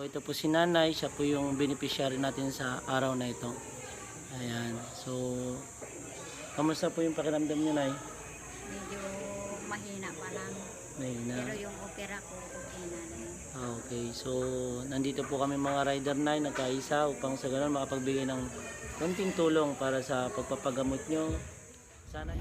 ito po si Nanay, siya po yung beneficiary natin sa araw na ito. Ayan. So, kamusta po yung pakiramdam niyo, Nay? Medyo mahina pa lang. Mahina. Pero yung opera ko, okay na rin. Okay. So, nandito po kami mga rider na nagkaisa upang sa ganun makapagbigay ng konting tulong para sa pagpapagamot nyo. Sana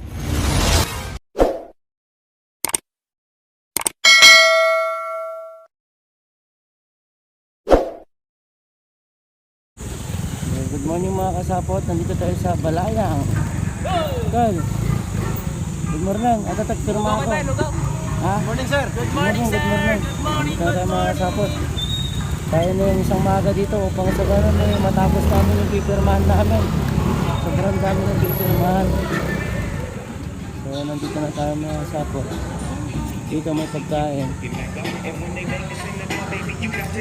good morning mga kasapot, nandito tayo sa Balayang. Tol, good morning, atatagpirma ako. Ha? Morning sir. Good morning, good morning. Nandito tayo mga kasapot. Tayo na yung isang maaga dito upang sa ganun ay matapos namin yung pipirmahan namin. Sobrang dami ng pipirmahan. So nandito na tayo mga kasapot. Dito may pagkain.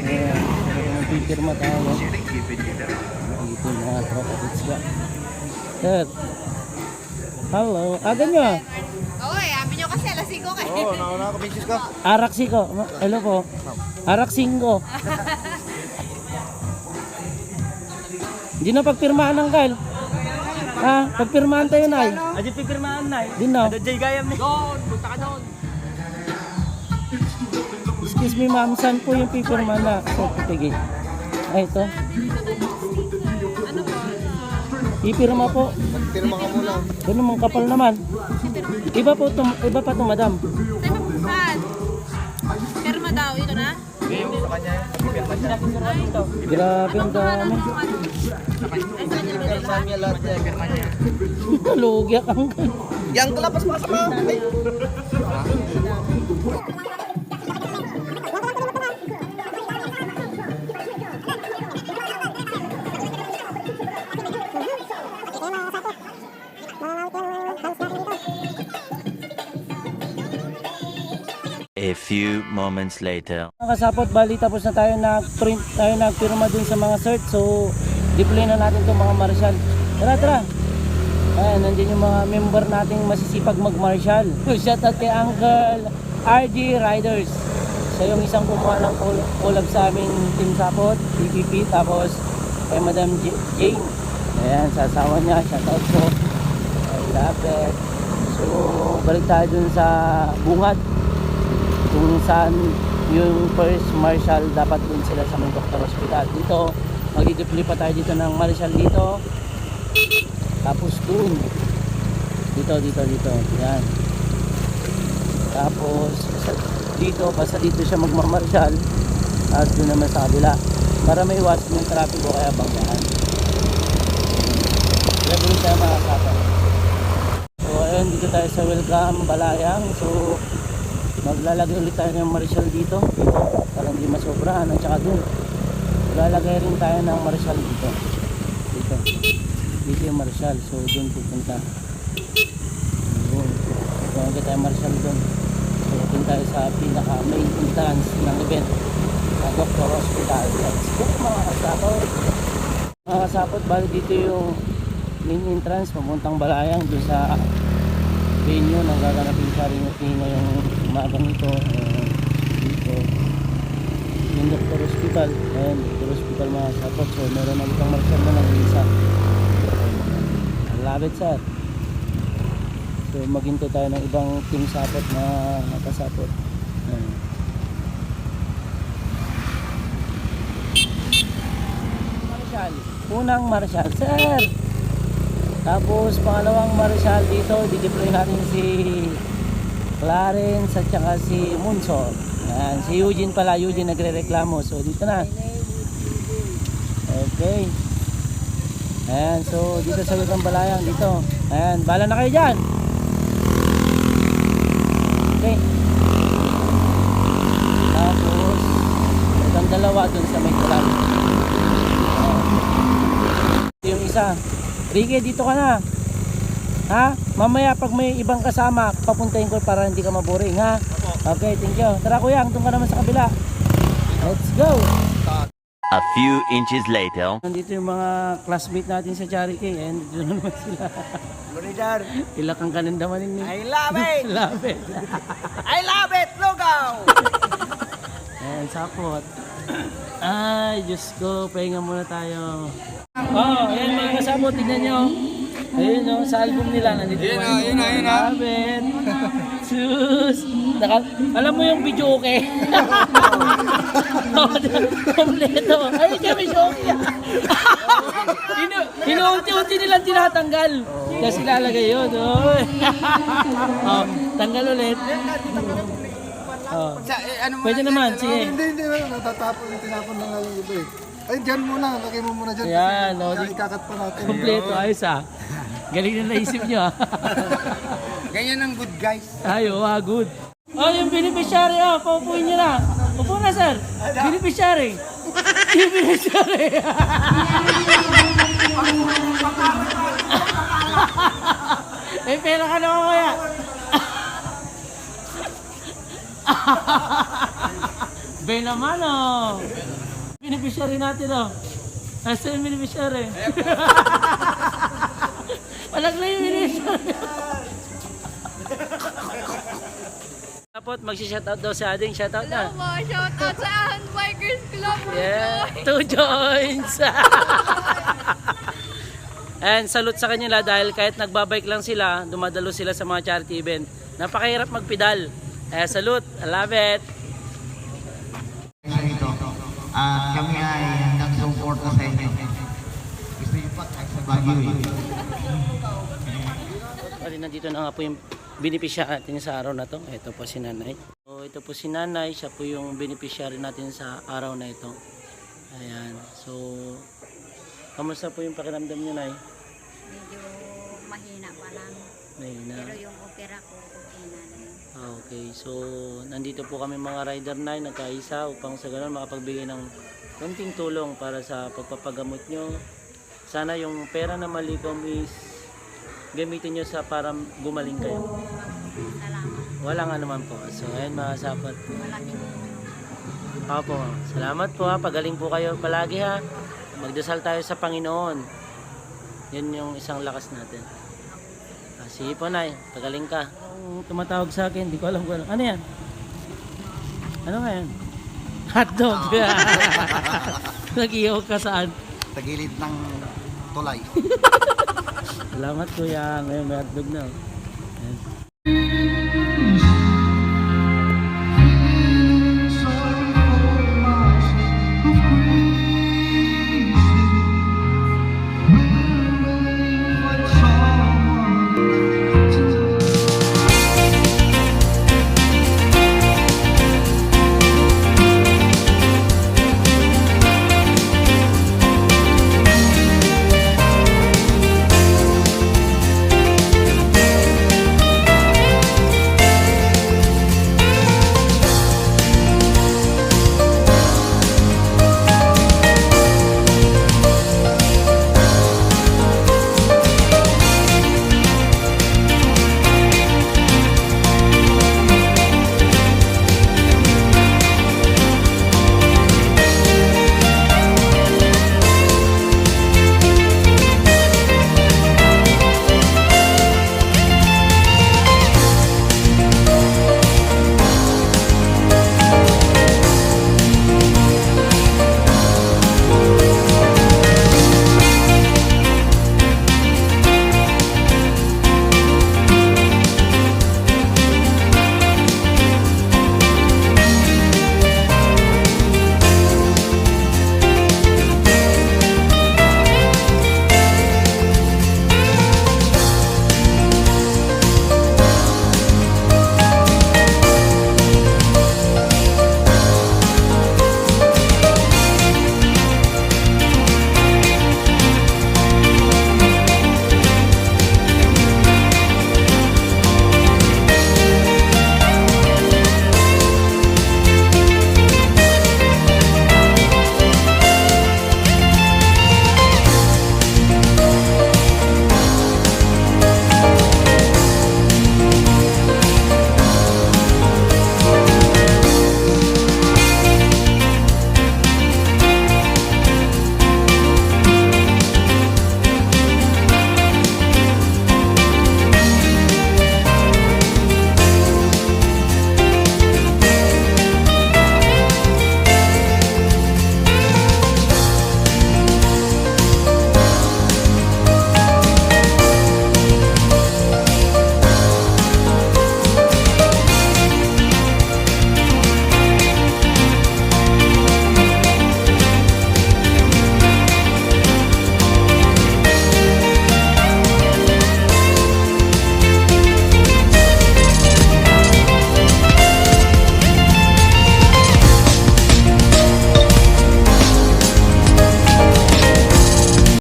Ayan, magpipirma tayo. Dito yung mga tropa. Let's go. Sir. Hello. Aga nyo. Oy, amin nyo kasi alas 5 kayo. Oo, nauna ako pinches ko. Araksi ko. Hello po. Araksing ko. Hindi na pagpirmahan ng Kyle. Ha? Pagpirmahan tayo na eh. Adyo pipirmahan na eh. Di na. Adyo Jay Gayam ni. Doon, punta ka doon. Excuse me ma'am, saan po yung pipirmahan na? Tigil. Ay, ito. Ano po? Pipirma po. Pirma ka muna. Ito naman kapal naman. Iba pa ito madam. Saan mapupuntahan? Perma daw, ito na? Sa kanya eh. Pirma niya. Grabe ang dami. Pirma niya lahat niya. Pirma niya. Kalugyak ang Yang kelapas pa sa mga. Ay. A few moments later. Mga kasapot, bali tapos na tayo nag-print, tayo nagpirma dun sa mga cert. So, deploy na natin itong mga marshal. Tara, tara. Ayan, nandiyan yung mga member nating masisipag mag-marshal. Shout out kay Uncle RG Riders. Siya yung isang kumuha ng collab sa aming team sapot, PPP, tapos kay Madam Jane. Ayan, sa asawa niya, shout out po. I love it. So, balik tayo dun sa bungad. Kung saan yung first marshal dapat dun sila sa may Doctor Hospital. Dito, mag-deploy pa tayo dito ng marshal dito. Tapos dun. Dito. Yan. Tapos, dito, basta dito siya magmamarshal. At dun naman sa kabila. Para may iwasan yung traffic o kaya banggaan. Kaya dun tayo makakata. So, ayun, dito tayo sa welcome, Balayang. So, maglalagay ulit tayo ng marshal dito para hindi masobrahan at saka dun maglalagay rin tayo ng marshal dito yung marshal, so dun pupunta dun maglalagay tayo marshal dun, so dun tayo sa pinaka main entrance ng event sa Doctor Hospital. Let's go mga kasapot, bali dito yung main entrance papuntang Balayang dun sa venue ng gaganapin sa ring ngayong umagang ito. Dito yung Doctor Hospital. Ayan, Doctor Hospital mga sapot. So meron na itong marshal na nag-isa. Love it sir. So maghinto tayo ng ibang team sapot na nakasapot. Ayan. Marshal, unang marshal sir. Tapos pangalawang marshal dito, dideploy natin si Clarence at saka si Munso. Ayan, si Eugene pala, Eugene nagre-reklamo. So dito na. Okay. Ayan, so dito sa Lutang Balayang dito. Ayan, bala na kayo dyan. Okay. Tapos itong dalawa dun sa may tulang. Ito yung isa. Ricky, dito ka na. Ha? Mamaya pag may ibang kasama, papuntahin ko para hindi ka maboring, ha? Okay, thank you. Tara kuya, doon ka naman sa kabila. Let's go! A few inches later. Nandito yung mga classmate natin sa Charity, and doon naman sila. Lorijar. Ilakang kanindaman ninyo. I love it. Love it. I love it, Lugaw. Ayan, sapot. Ay, Diyos ko, pahinga muna tayo. Oh, ayan mga kasabot, tignan nyo. Ayun o, sa album nila, nandito Ayun pa na, ayun na, ayun na. Rabbit. Sus. Alam mo yung video okay? Kompleto. Ay, kami okay. Inuunti-unti nilang tinatanggal. Kasi ilalagay yun. Oh. Oh, tanggal ulit. Oh. Pwede naman, sige. Hindi, natatapon, tinapon na nga yung iba eh. Ay, dyan muna, lagay mo muna dyan. Ayan, Kasi di- ikakat pa natin. Kompleto, ayos ah. Galing na naisip nyo ah. Ganyan ang good guys. Ay, good. Oh, yung beneficiary ah, paupuin nyo na. Upo na, sir. Beneficiary. Yung beneficiary. Eh, pera ka naman kaya. Be naman oh. Beneficiary natin oh. Asa yung beneficiary? Walang na yung beneficiary. Tapos magsi-shoutout daw si Ading. Shoutout na. Hello po, shoutout sa Handbikers Club. Yeah, 2 joints. And salute sa kanila dahil kahit nagbabike lang sila, dumadalo sila sa mga charity event. Napakahirap magpedal. Salute. I love it. Ito. Kami ay nag-suporta sa inyo. Gusto niyo pa sa Baguio eh. Pati nandito na nga po yung beneficiary natin sa araw na to. Ito po si Nanay. So, ito po si Nanay. Siya po yung beneficiary natin sa araw na ito. Ayan. So, kamusta po yung pakiramdam niyo, Nay? Medyo mahina pa lang. Mahina. Pero yung opera ko, okay na rin. Okay, so nandito po kami mga Rider 9 nagkaisa upang sa ganun makapagbigay ng konting tulong para sa pagpapagamot nyo. Sana yung pera na malikom is gamitin nyo sa para gumaling kayo. Salamat. Wala nga naman po. So ayun mga sapat. Malaking tulong. Opo, salamat po ha. Pagaling po kayo palagi ha. Magdasal tayo sa Panginoon. Yan yung isang lakas natin. Sige po, Nay. Pagaling ka. Kung tumatawag sa akin, di ko alam kung ano. Ano yan? Ano nga yan? Hotdog. Nag-iyaw ka saan? Tagilid ng tulay. Salamat kuya. Ngayon may hotdog na. Oh. Ayan.